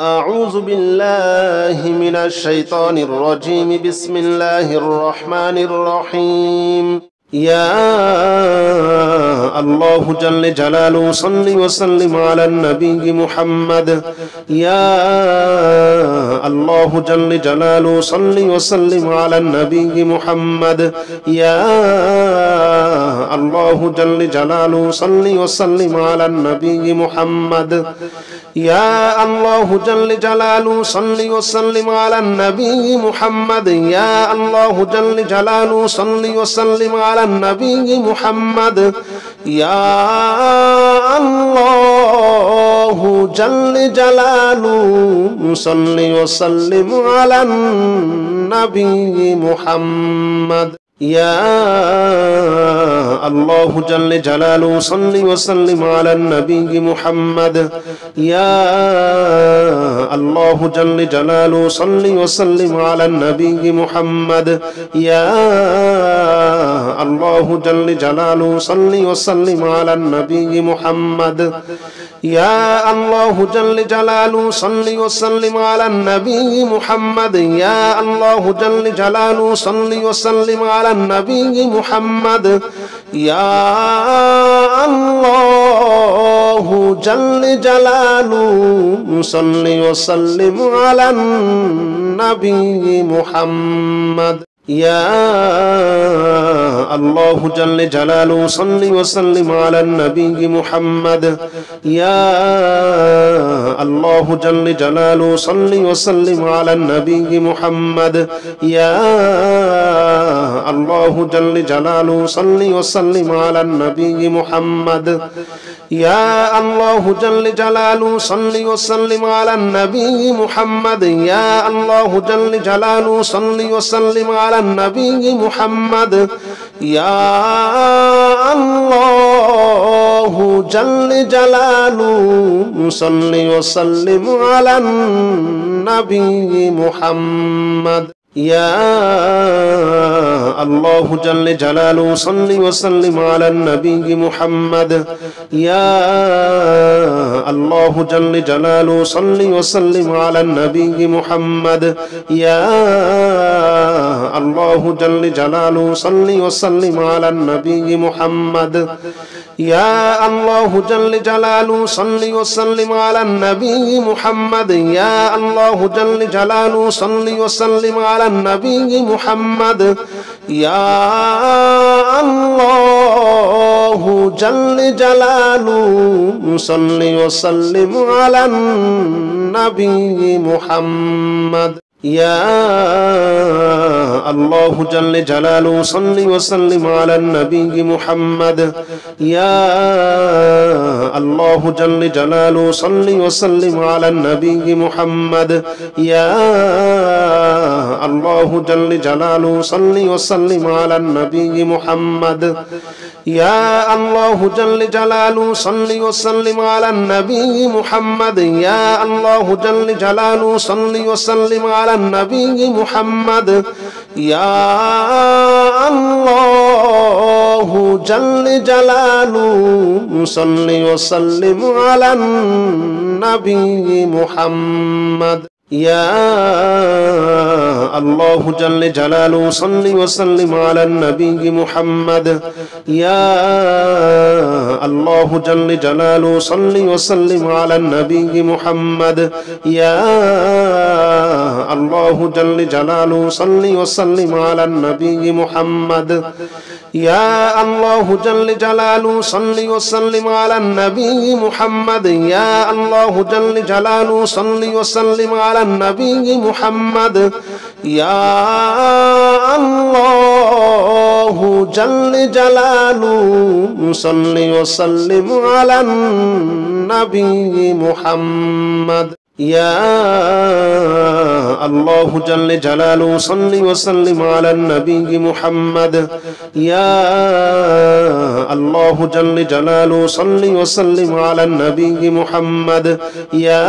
أعوذ بالله من الشيطان الرجيم. بسم الله الرحمن الرحيم. يا الله جل جلاله صل وسلم على النبي محمد. يا الله جل جلاله صل وسلم على النبي محمد. يا الله جل جلاله صل وسلم على النبي محمد. يا الله جل جلاله صل وسلم على النبي محمد. يا الله جل جلاله صل وسلم على النبي محمد. يا الله جل جلاله صل وسلم على النبي محمد. يا الله جل جلاله صل وسلم على النبي محمد. يا الله جل جلاله صل وسلم على النبي محمد. يا الله جل جلاله صل وسلم على النبي محمد. يا الله جل جلاله صل وسلم على النبي محمد. يا الله جل جلاله صل وسلم على النبي محمد. يا الله جل جلاله صل وسلم على النبي محمد. يا الله جل جلاله صل وسلم على النبي محمد. يا الله جل جلاله صل وسلم على النبي محمد. يا الله جل جلاله صل وسلم على النبي محمد. يا الله جل جلاله صل وسلم على النبي محمد. يا الله جل جلاله صل وسلم على النبي محمد. يا الله جل جلاله صل وسلم على النبي محمد. يا الله جل جلاله صل وسلم على النبي محمد. يا الله جل جلاله صل وسلم على النبي محمد. يا الله جل جلاله صل وسلم على النبي محمد. يا الله جل جلاله صل وسلم على النبي محمد. يا الله جل جلاله صل وسلم على النبي محمد. يا الله جل جلاله صل وسلم على النبي محمد. يا الله جل جلاله صل وسلم على النبي محمد. يا الله جل جلاله صل وسلم على النبي محمد. يا الله جل جلاله صل وسلم على النبي محمد. يا الله جل جلاله صل وسلم على النبي محمد. يا الله جل جلاله صل وسلم على النبي محمد. يا الله جل جلاله صل وسلم على النبي محمد. يا الله جل جلاله صل وسلم على النبي محمد. يا الله جل جلاله صل وسلم على النبي محمد. يا الله جل جلاله صل وسلم على النبي محمد. يا الله جل جلاله صل وسلم على النبي محمد. يا الله جل جلاله صل وسلم على النبي محمد. يا الله جل جلاله صل وسلم على النبي محمد. يا الله جل جلاله صل وسلم على النبي محمد. يا الله جل جلاله صل وسلم على النبي محمد. يا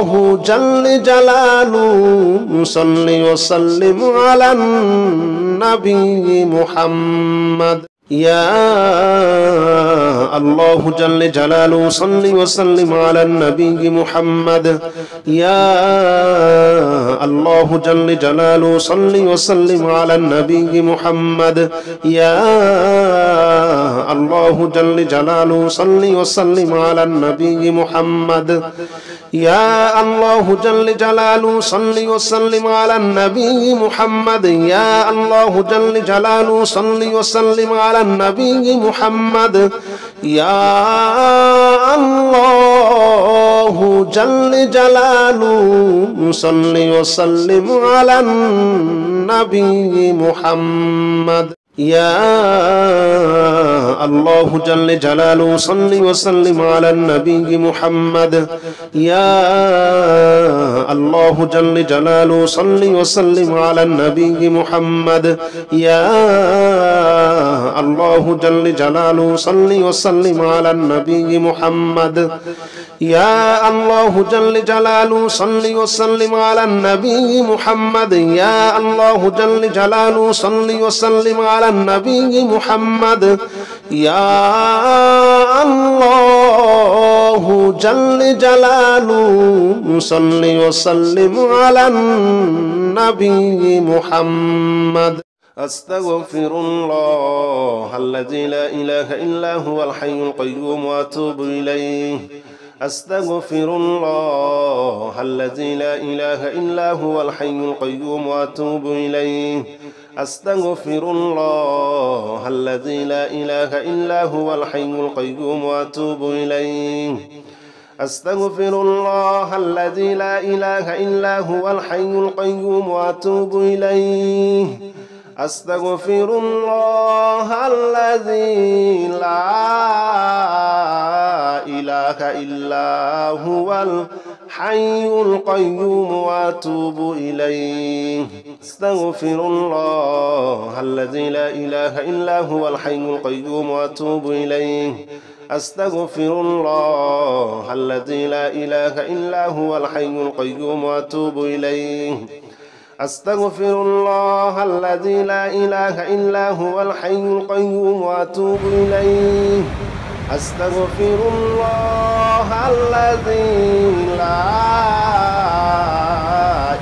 الله جل جلاله صل وسلم على النبي محمد يا الله جل جلاله صل وسلم على النبي محمد يا الله جل جلاله صل وسلم على النبي محمد يا الله جل جلاله صل وسلم على النبي محمد يا الله جل جلاله صل وسلم على النبي محمد يا الله جل جلاله صل وسلم على النبي محمد يا الله جل جلاله صل وسلم على النبي محمد يا الله جل جلاله صل وسلم على النبي محمد يا الله جل جلاله صل وسلم على النبي محمد يا الله جل جلاله صل وسلم على النبي محمد يا الله جل جلاله صل وسلم على النبي محمد يا الله جل جلاله صل وسلم على النبي محمد يا الله جل جلاله صل وسلم على النبي محمد أستغفر الله الذي لا إله إلا هو الحي القيوم وأتوب إليه أستغفر الله الذي لا إله إلا هو الحي القيوم وأتوب إليه أستغفر الله الذي لا إله إلا هو الحي القيوم وأتوب إليه أستغفر الله الذي لا إله إلا هو الحي القيوم وأتوب إليه أستغفر الله الذي لا إله إلا هو الحي القيوم وأتوب إليه أستغفر الله الذي لا إله إلا هو الحي القيوم وأتوب إليه أستغفر الله الذي لا إله إلا هو الحي القيوم وأتوب إليه أستغفر الله الذي لا إله إلا هو الحي القيوم وأتوب إليه أستغفر الله الذي لا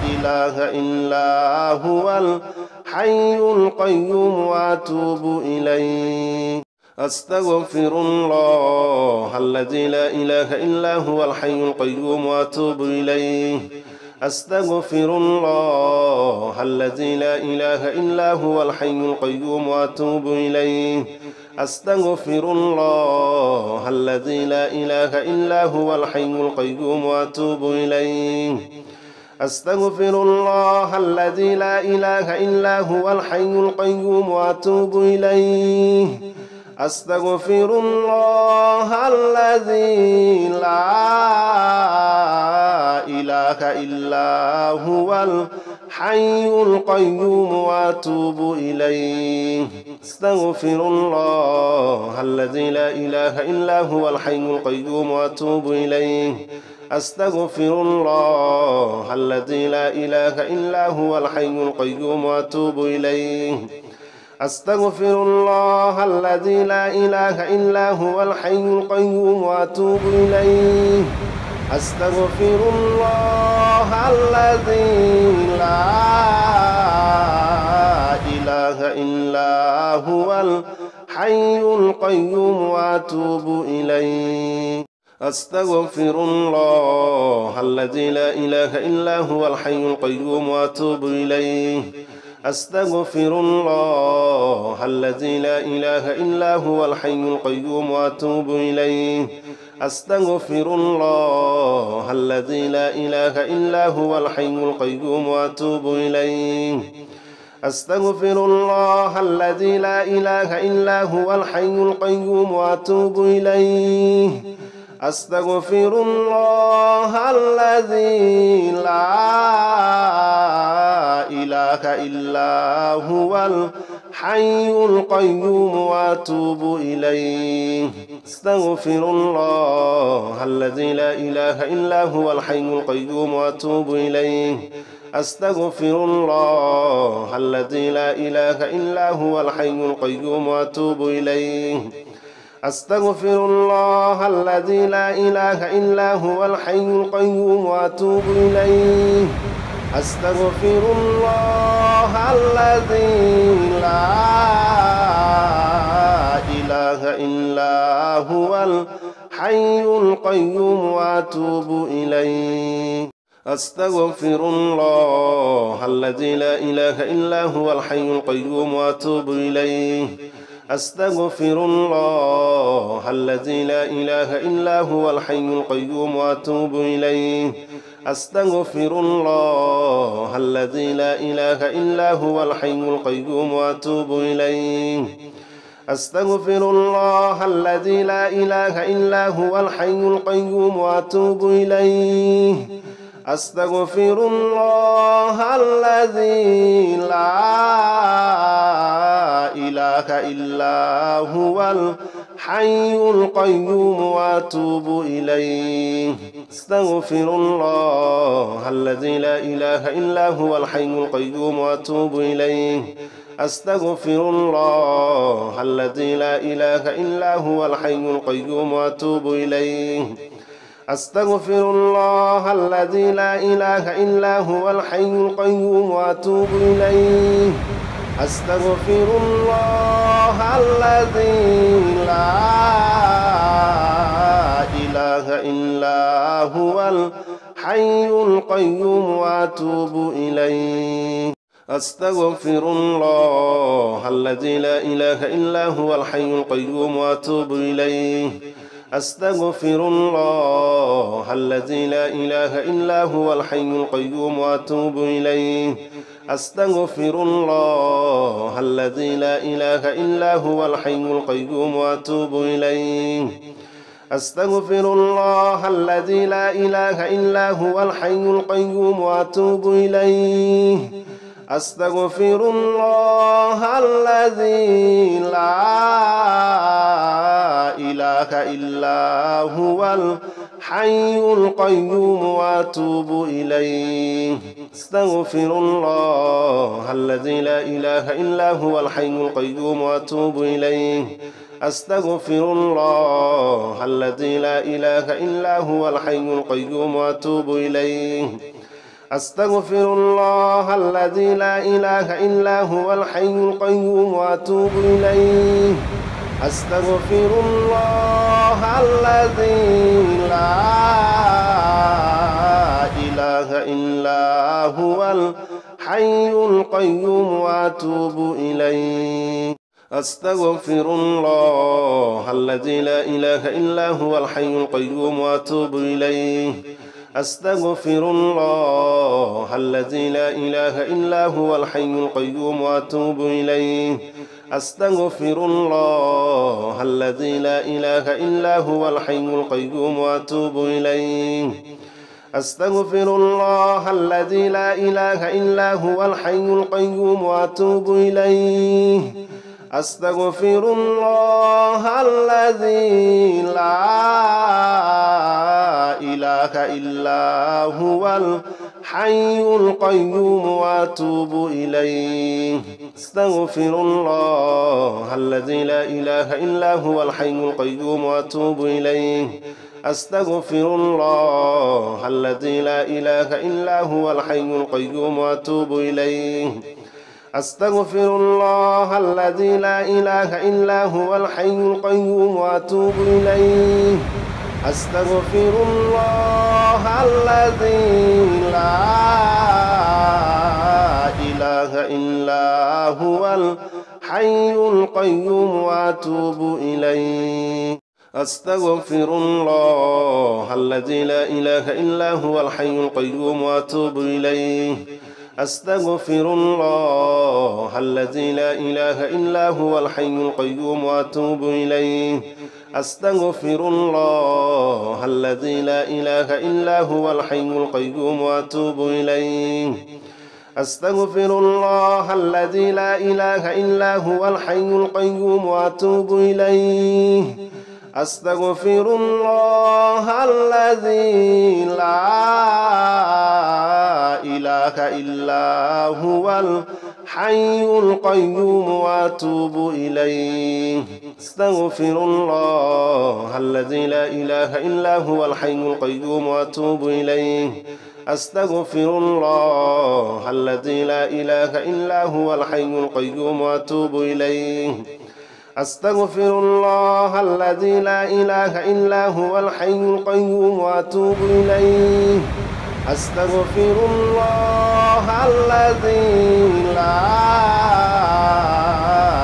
إله إلا هو الحي القيوم وأتوب إليه أستغفر الله الذي لا إله إلا هو الحي القيوم وأتوب إليه أستغفر الله الذي لا إله إلا هو الحي القيوم وأتوب إليه أستغفر الله الذي لا إله إلا هو الحي القيوم وأتوب إليه أستغفر الله الذي لا إله إلا هو الحي القيوم وأتوب إليه أستغفر الله الذي لا إله إلا هو الحي القيوم وأتوب إليه أستغفر الله الذي لا إله إلا هو الحي القيوم وأتوب إليه أستغفر الله الذي لا إله إلا هو الحي القيوم وأتوب إليه أستغفر الله الذي لا إله إلا هو الحي القيوم وأتوب إليه أستغفر الله الذي لا إله إلا هو الحي القيوم وأتوب إليه أستغفر الله الذي لا إله إلا هو الحي القيوم وأتوب إليه أستغفر الله الذي لا إله إلا هو الحي القيوم وأتوب إليه أستغفر الله الذي لا إله إلا هو الحي القيوم وأتوب إليه أستغفر الله الذي لا إله إلا هو الحي القيوم وأتوب إليه أستغفر الله الذي لا إله إلا هو الحي القيوم وأتوب إليه أستغفر الله الذي لا إله إلا هو الحي القيوم وأتوب إليه أستغفر الله الذي لا إله إلا هو الحي القيوم وأتوب إليه أستغفر الله الذي لا إله إلا هو الحي القيوم وأتوب إليه أستغفر الله الذي لا إله إلا هو الحي القيوم وأتوب إليه أستغفر الله الذي لا إله إلا هو الحي القيوم وأتوب إليه أستغفر الله الذي لا إله إلا هو الحي القيوم وأتوب إليه أستغفر الله الذي لا إله إلا هو الحي القيوم وأتوب إليه أستغفر الله الذي لا إله إلا هو الحي القيوم وأتوب إليه أستغفر الله الذي لا إله إلا هو الحي القيوم وأتوب إليه أستغفر الله الذي لا إله إلا هو الحي القيوم وأتوب إليه أستغفر الله الذي لا إله إلا هو الحي القيوم وأتوب إليه أستغفر الله الذي لا إله إلا هو الحي القيوم وأتوب إليه أستغفر الله الذي لا إله إلا هو الحي القيوم وأتوب إليه أستغفر الله الذي لا إله إلا هو الحي القيوم وأتوب إليه أستغفر الله الذي لا إله إلا هو الحي القيوم وأتوب إليه أستغفر الله الذي لا إله إلا هو الحي القيوم وأتوب إليه أستغفر الله الذي لا إله إلا هو الحي القيوم وأتوب إليه أستغفر الله الذي لا إله إلا هو الحي القيوم وأتوب إليه أستغفر الله الذي لا إله إلا هو الحي القيوم وأتوب إليه أستغفر الله الذي لا إله إلا هو الحي القيوم وأتوب إليه أستغفر الله الذي لا إله إلا هو الحي القيوم وأتوب إليه أستغفر الله الذي لا إله إلا هو الحي القيوم وأتوب إليه أستغفر الله الذي لا إله إلا هو الحي القيوم وأتوب إليه أستغفر الله الذي لا إله إلا هو الحي القيوم وأتوب إليه أستغفر الله الذي لا إله إلا هو الحي القيوم وأتوب إليه أستغفر الله الذي لا إله إلا هو الحي القيوم وأتوب إليه أستغفر الله الذي لا إله إلا هو الحي القيوم وأتوب إليه أستغفر الله الذي لا إله إلا هو الحي القيوم وأتوب إليه أستغفر الله الذي لا إله إلا هو الحي القيوم وأتوب إليه أستغفر الله الذي لا إله إلا هو الحي القيوم وأتوب إليه أستغفر الله الذي لا إله إلا هو الحي القيوم وأتوب إليه أستغفر الله الذي لا إله إلا هو الحي القيوم وأتوب إليه أستغفر الله الذي لا إله إلا هو الحي القيوم وأتوب إليه أستغفر الله الذي لا إله إلا هو الحي القيوم وأتوب إليه أستغفر الله الذي لا إله إلا هو الحي القيوم وأتوب إليه أستغفر الله الذي لا إله إلا هو الحي القيوم وأتوب إليه أستغفر الله الذي لا إله إلا هو الحي القيوم وأتوب إليه أستغفر الله الذي لا إله إلا هو الحي القيوم وأتوب إليه أستغفر الله الذي لا إله إلا هو الحي القيوم وأتوب إليه أستغفر الله الذي لا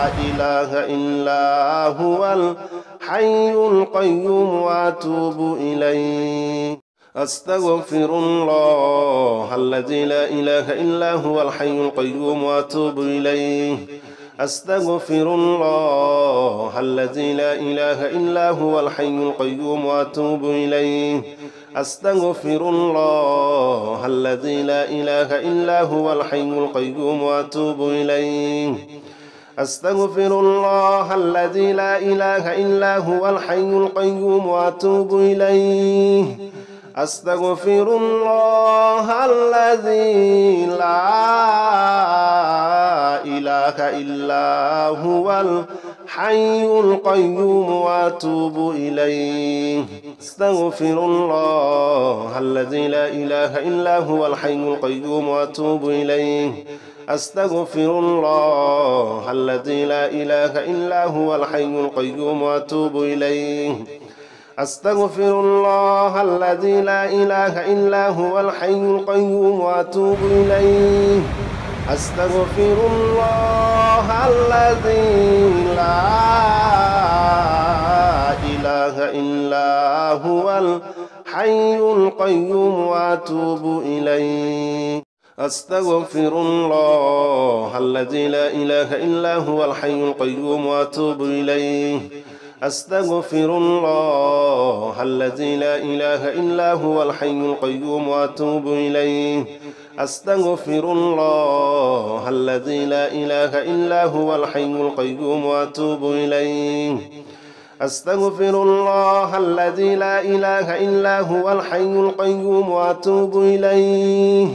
إله إلا هو الحي القيوم وأتوب إليه أستغفر الله الذي لا إله إلا هو الحي القيوم وأتوب إليه أستغفر الله الذي لا إله إلا هو الحي القيوم وأتوب إليه أستغفر الله الذي لا إله إلا هو الحي القيوم وأتوب إليه أستغفر الله الذي لا إله إلا هو الحي القيوم وأتوب إليه أستغفر الله الذي لا إله إلا هو الحي القيوم وأتوب إليه أستغفر الله الذي لا إله إلا هو الحي القيوم وأتوب إليه أستغفر الله الذي لا إله إلا هو الحي القيوم وأتوب إليه أستغفر الله الذي لا إله إلا هو الحي القيوم وأتوب إليه أستغفر الله الذي لا إله إلا هو الحي القيوم وأتوب إليه أستغفر الله الذي لا إله إلا هو الحي القيوم وأتوب إليه أستغفر الله الذي لا إله إلا هو الحي القيوم وأتوب إليه أستغفر الله الذي لا إله إلا هو الحي القيوم وأتوب إليه أستغفر الله الذي لا إله إلا هو الحي القيوم وأتوب إليه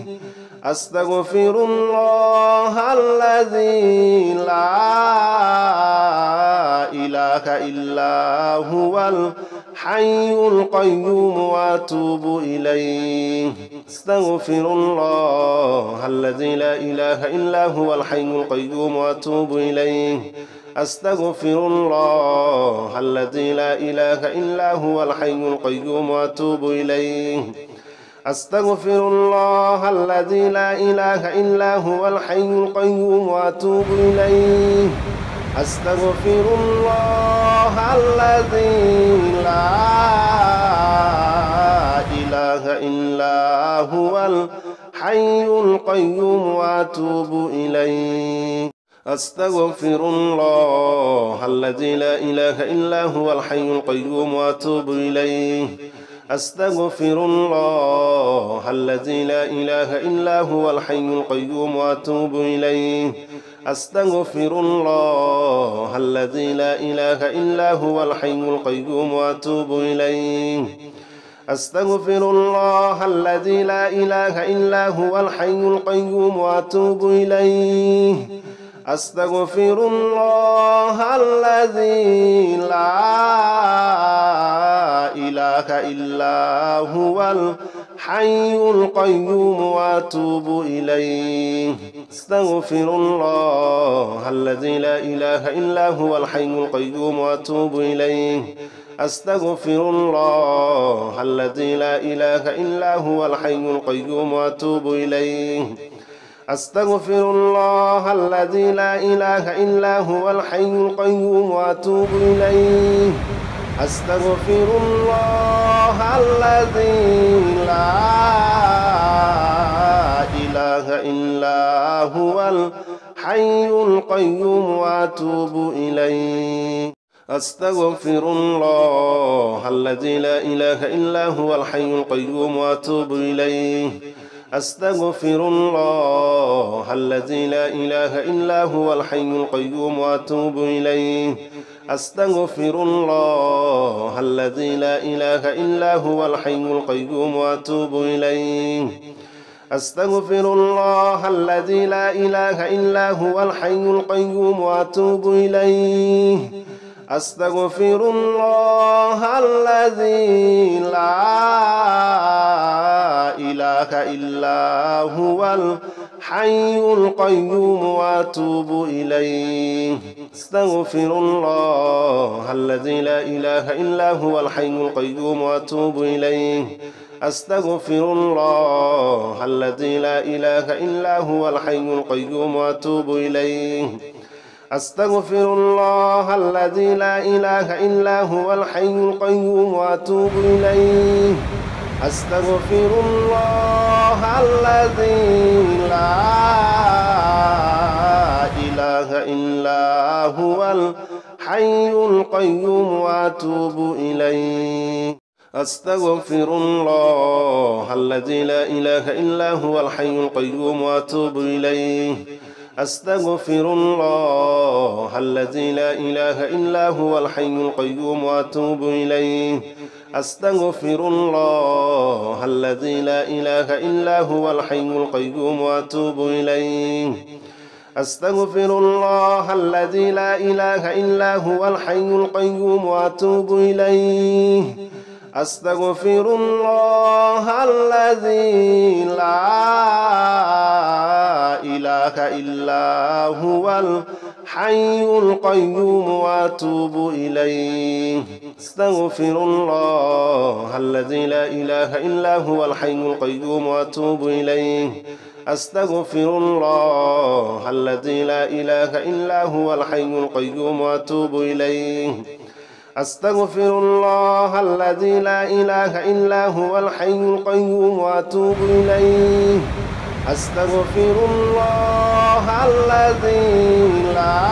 أستغفر الله الذي لا إله إلا هو الحي القيوم وأتوب إليه أستغفر الله الذي لا إله إلا هو الحي القيوم وأتوب إليه أستغفر الله الذي لا إله إلا هو الحي القيوم وأتوب إليه أستغفر الله الذي لا إله إلا هو الحي القيوم وأتوب إليه أستغفر الله الذي لا إله إلا هو الحي القيوم وأتوب إليه أستغفر الله الذي لا إله إلا هو الحي القيوم وأتوب إليه أستغفر الله الذي لا إله إلا هو الحي القيوم وأتوب إليه أستغفر الله الذي لا إله إلا هو الحي القيوم وأتوب إليه أستغفر الله الذي لا إله إلا هو الحي القيوم وأتوب إليه أستغفر الله الذي لا إله إلا هو الحي القيوم وأتوب إليه أستغفر الله الذي لا إله إلا هو الحي القيوم وأتوب إليه أستغفر الله الذي لا إله إلا هو الحي القيوم وأتوب إليه أستغفر الله الذي لا إله إلا هو الحي القيوم وأتوب إليه أستغفر الله الذي لا إله إلا هو الحي القيوم وأتوب إليه أستغفر الله الذي لا إله إلا هو الحي القيوم وأتوب إليه أستغفر الله الذي لا إله إلا هو الحي القيوم وأتوب إليه أستغفر الله الذي لا إله إلا هو الحي القيوم وأتوب إليه أستغفر الله الذي لا إله إلا هو الحي القيوم وأتوب إليه أستغفر الله الذي لا إله إلا هو الحي القيوم وأتوب إليه أستغفر الله الذي لا إله إلا هو الحي القيوم وأتوب إليه أستغفر الله الذي لا إله إلا هو الحي القيوم وأتوب إليه أستغفر الله الذي لا إله إلا هو الحي القيوم وأتوب إليه أستغفر الله الذي لا إله إلا هو الحي القيوم وأتوب إليه أستغفر الله الذي لا إله إلا هو الحي القيوم وأتوب إليه أستغفر الله الذي لا إله إلا هو الحي القيوم وأتوب إليه أستغفر الله الذي لا إله إلا هو الحي القيوم وأتوب إليه أستغفر الله الذي لا إله إلا هو الحي القيوم وأتوب إليه أستغفر الله الذي لا إله إلا هو الحي القيوم وأتوب إليه أستغفر الله الذي لا إله إلا هو الحي القيوم وأتوب إليه أستغفر الله الذي لا إله إلا هو الحي القيوم وأتوب إليه أستغفر الله الذي لا إله إلا هو الحي القيوم وأتوب إليه أستغفر الله الذي لا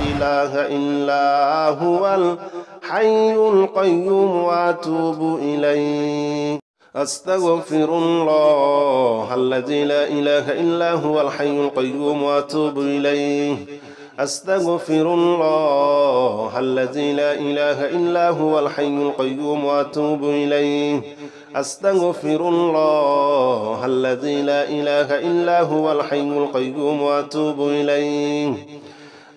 إله إلا هو الحي القيوم وأتوب إليه أستغفر الله الذي لا إله إلا هو الحي القيوم وأتوب إليه أستغفر الله الذي لا إله إلا هو الحي القيوم وأتوب إليه أستغفر الله الذي لا إله إلا هو الحي القيوم وأتوب إليه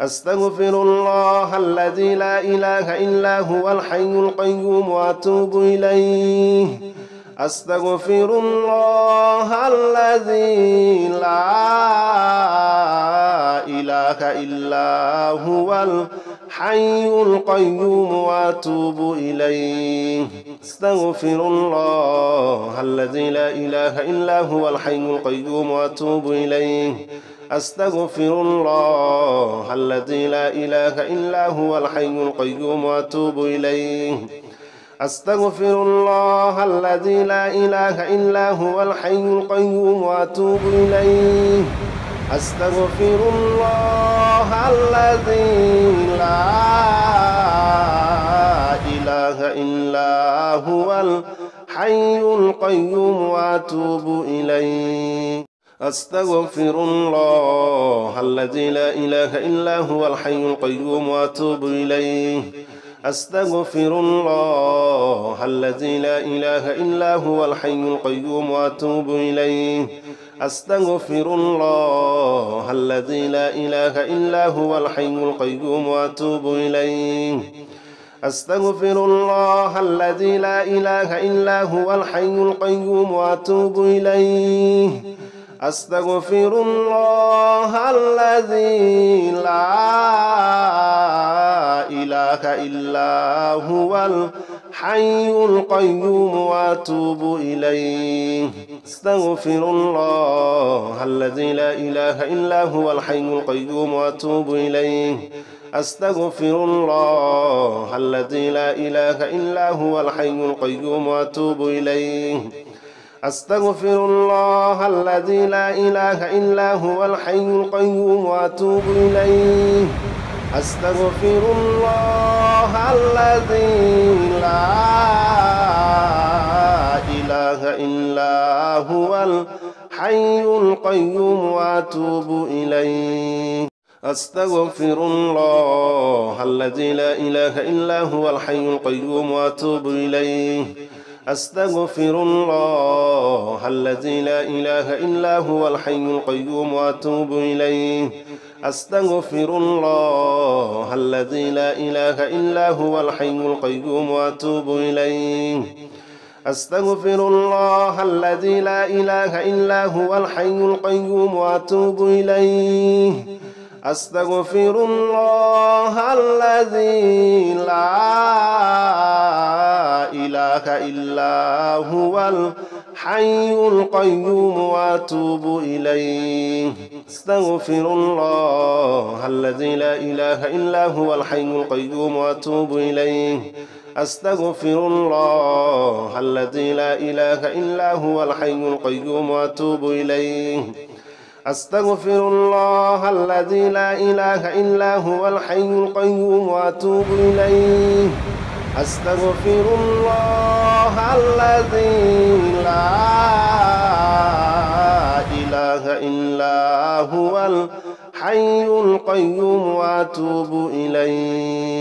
أستغفر الله الذي لا إله إلا هو الحي القيوم وأتوب إليه أستغفر الله الذي لا إله إلا هو الحي القيوم وأتوب إليه أستغفر الله الذي لا إله إلا هو الحي القيوم وأتوب إليه أستغفر الله الذي لا إله إلا هو الحي القيوم وأتوب إليه أستغفر الله الذي لا إله إلا هو الحي القيوم وأتوب إليه أستغفر الله الذي لا إله إلا هو الحي القيوم وأتوب إليه أستغفر الله الذي لا إله إلا هو الحي القيوم وأتوب إليه أستغفر الله الذي لا إله إلا هو الحي القيوم وأتوب إليه أستغفر الله الذي لا إله إلا هو الحي القيوم وأتوب إليه أستغفر الله الذي لا إله إلا هو الحي القيوم وأتوب إليه أستغفر الله الذي لا إله إلا هو الحي القيوم وأتوب إليه أستغفر الله الذي لا إله إلا هو الحي القيوم وأتوب إليه أستغفر الله الذي لا إله إلا هو الحي القيوم وأتوب إليه أستغفر الله الذي لا إله إلا هو الحي القيوم وأتوب إليه أستغفر الله الذي لا إله إلا هو الحي القيوم وأتوب إليه أستغفر الله الذي لا إله إلا هو الحي القيوم وأتوب إليه أستغفر الله الذي لا إله إلا هو الحي القيوم وأتوب إليه أستغفر الله الذي لا إله إلا هو الحي القيوم وأتوب إليه أستغفر الله الذي لا إله إلا هو الحي القيوم وأتوب إليه أستغفر الله الذي لا إله إلا هو الحي القيوم وأتوب إليه أستغفر الله الذي لا إله إلا هو الحي القيوم وأتوب إليه أستغفر الله الذي لا إله إلا هو الحي القيوم وأتوب إليه أستغفر الله الذي لا إله إلا هو الحي القيوم وأتوب إليه أستغفر الله الذي لا إله إلا هو الحي القيوم وأتوب إليه